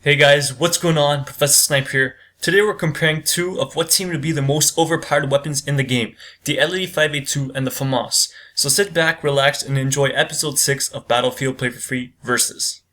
Hey guys, what's going on? ProfessorSnipe here. Today we're comparing two of what seem to be the most overpowered weapons in the game, the L85A2 and the FAMAS. So sit back, relax, and enjoy episode 6 of Battlefield Play for Free Versus.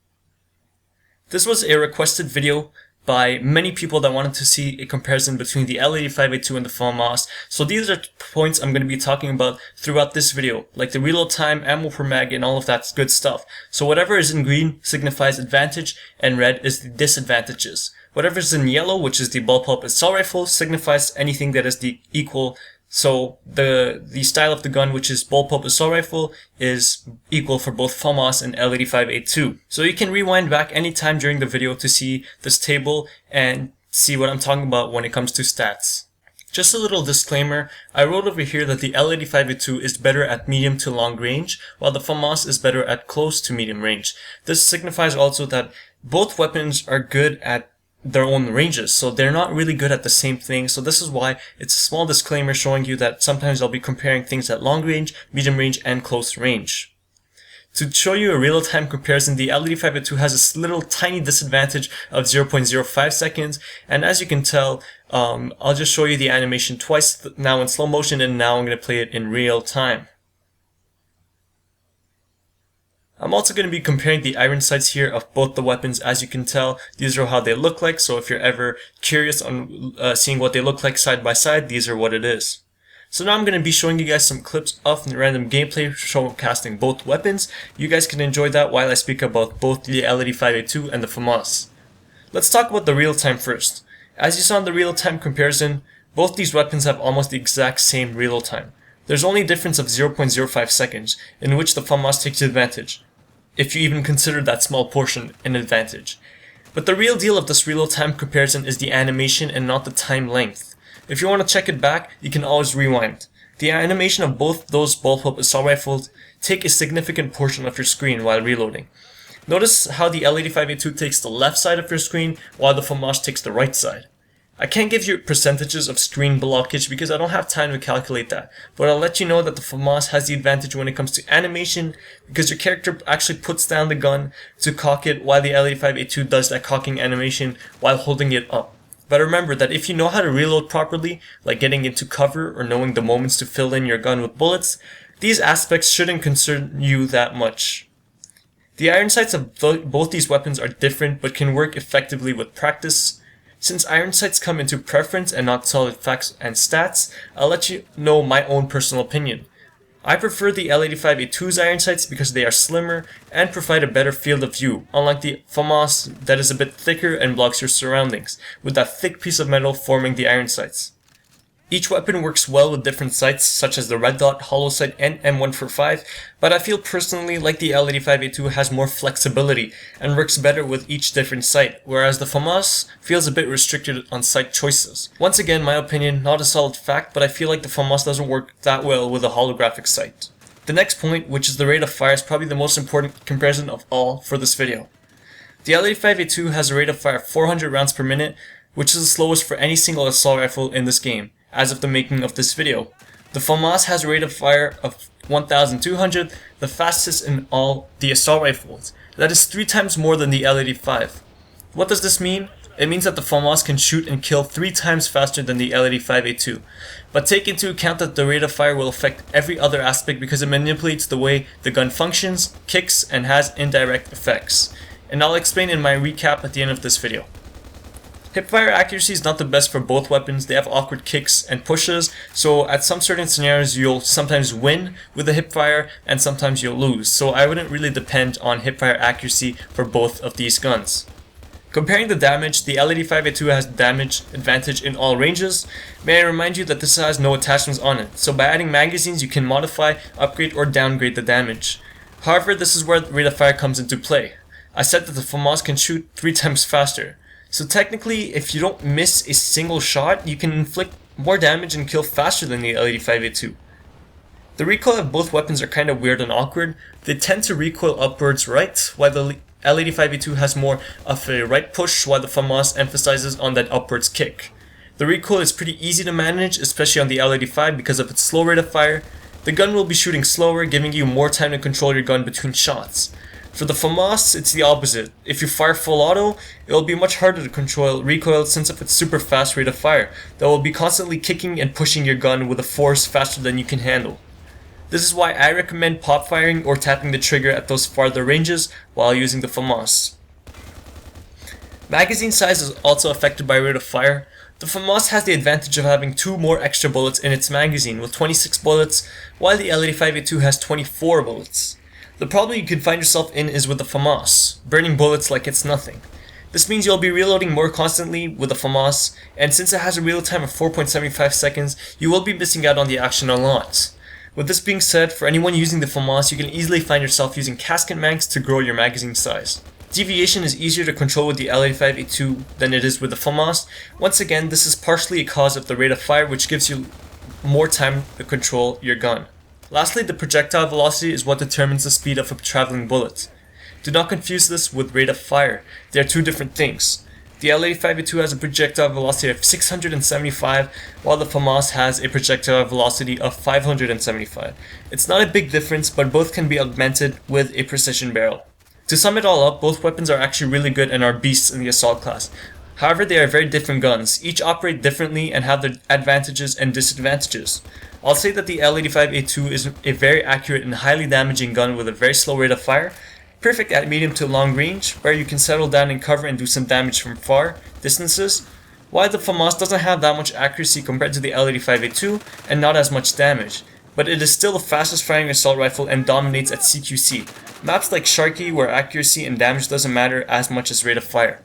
This was a requested video by many people that wanted to see a comparison between the L85A2 and the FAMAS. So these are points I'm going to be talking about throughout this video, like the reload time, ammo per mag, and all of that good stuff. So whatever is in green signifies advantage, and red is the disadvantages. Whatever is in yellow, which is the bullpup assault rifle, signifies anything that is the equal. So the style of the gun, which is bullpup assault rifle, is equal for both FAMAS and L85A2. So you can rewind back anytime during the video to see this table and see what I'm talking about when it comes to stats. Just a little disclaimer, I wrote over here that the L85A2 is better at medium to long range, while the FAMAS is better at close to medium range. This signifies also that both weapons are good at their own ranges, so they're not really good at the same thing. So this is why it's a small disclaimer showing you that sometimes I'll be comparing things at long range, medium range, and close range. To show you a real-time comparison, the L85A2 has this little tiny disadvantage of 0.05 seconds, and as you can tell, I'll just show you the animation twice now in slow motion, and now I'm going to play it in real time. I'm also going to be comparing the iron sights here of both the weapons. As you can tell, these are how they look like, so if you're ever curious on seeing what they look like side by side, these are what it is. So now I'm going to be showing you guys some clips of random gameplay showcasing both weapons. You guys can enjoy that while I speak about both the L85A2 and the FAMAS. Let's talk about the real time first. As you saw in the real time comparison, both these weapons have almost the exact same reload time. There's only a difference of 0.05 seconds, in which the FAMAS takes advantage, if you even consider that small portion an advantage. But the real deal of this reload time comparison is the animation and not the time length. If you want to check it back, you can always rewind. The animation of both those bullpup assault rifles take a significant portion of your screen while reloading. Notice how the L85A2 takes the left side of your screen while the FAMAS takes the right side. I can't give you percentages of screen blockage because I don't have time to calculate that, but I'll let you know that the FAMAS has the advantage when it comes to animation because your character actually puts down the gun to cock it, while the L85A2 does that cocking animation while holding it up. But remember that if you know how to reload properly, like getting into cover or knowing the moments to fill in your gun with bullets, these aspects shouldn't concern you that much. The iron sights of both these weapons are different but can work effectively with practice. Since iron sights come into preference and not solid facts and stats, I'll let you know my own personal opinion. I prefer the L85A2's iron sights because they are slimmer and provide a better field of view, unlike the FAMAS that is a bit thicker and blocks your surroundings, with that thick piece of metal forming the iron sights. Each weapon works well with different sights, such as the red dot, hollow sight, and M145, but I feel personally like the L85A2 has more flexibility and works better with each different sight, whereas the FAMAS feels a bit restricted on sight choices. Once again, my opinion, not a solid fact, but I feel like the FAMAS doesn't work that well with a holographic sight. The next point, which is the rate of fire, is probably the most important comparison of all for this video. The L85A2 has a rate of fire of 400 rounds per minute, which is the slowest for any single assault rifle in this game, as of the making of this video. The FAMAS has a rate of fire of 1,200, the fastest in all the assault rifles. That is 3 times more than the L85. What does this mean? It means that the FAMAS can shoot and kill 3 times faster than the L85A2. But take into account that the rate of fire will affect every other aspect because it manipulates the way the gun functions, kicks, and has indirect effects. And I'll explain in my recap at the end of this video. Hipfire accuracy is not the best for both weapons. They have awkward kicks and pushes, so at some certain scenarios you'll sometimes win with the hipfire and sometimes you'll lose, so I wouldn't really depend on hipfire accuracy for both of these guns. Comparing the damage, the L85A2 has damage advantage in all ranges. May I remind you that this has no attachments on it, so by adding magazines you can modify, upgrade, or downgrade the damage. However, this is where the rate of fire comes into play. I said that the FAMAS can shoot 3 times faster. So technically, if you don't miss a single shot, you can inflict more damage and kill faster than the L85A2. The recoil of both weapons are kind of weird and awkward. They tend to recoil upwards right, while the L85A2 has more of a right push, while the FAMAS emphasizes on that upwards kick. The recoil is pretty easy to manage, especially on the L85 because of its slow rate of fire. The gun will be shooting slower, giving you more time to control your gun between shots. For the FAMAS, it's the opposite. If you fire full auto, it will be much harder to control recoil since of its super fast rate of fire that will be constantly kicking and pushing your gun with a force faster than you can handle. This is why I recommend pop firing or tapping the trigger at those farther ranges while using the FAMAS. Magazine size is also affected by rate of fire. The FAMAS has the advantage of having 2 more extra bullets in its magazine with 26 bullets, while the L85A2 has 24 bullets. The problem you can find yourself in is with the FAMAS, burning bullets like it's nothing. This means you'll be reloading more constantly with the FAMAS, and since it has a reload time of 4.75 seconds, you will be missing out on the action a lot. With this being said, for anyone using the FAMAS, you can easily find yourself using casket mags to grow your magazine size. Deviation is easier to control with the L85A2 than it is with the FAMAS. Once again, this is partially a cause of the rate of fire, which gives you more time to control your gun. Lastly, the projectile velocity is what determines the speed of a traveling bullet. Do not confuse this with rate of fire. They are 2 different things. The L85A2 has a projectile velocity of 675, while the FAMAS has a projectile velocity of 575. It's not a big difference, but both can be augmented with a precision barrel. To sum it all up, both weapons are actually really good and are beasts in the assault class. However, they are very different guns. Each operate differently and have their advantages and disadvantages. I'll say that the L85A2 is a very accurate and highly damaging gun with a very slow rate of fire, perfect at medium to long range, where you can settle down in cover and do some damage from far distances, while the FAMAS doesn't have that much accuracy compared to the L85A2 and not as much damage, but it is still the fastest firing assault rifle and dominates at CQC, maps like Sharky where accuracy and damage doesn't matter as much as rate of fire.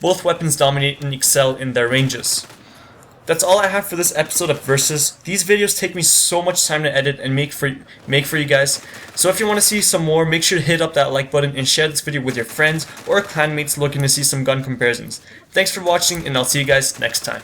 Both weapons dominate and excel in their ranges. That's all I have for this episode of Versus. These videos take me so much time to edit and make for you guys. So if you want to see some more, make sure to hit up that like button and share this video with your friends or clanmates looking to see some gun comparisons. Thanks for watching, and I'll see you guys next time.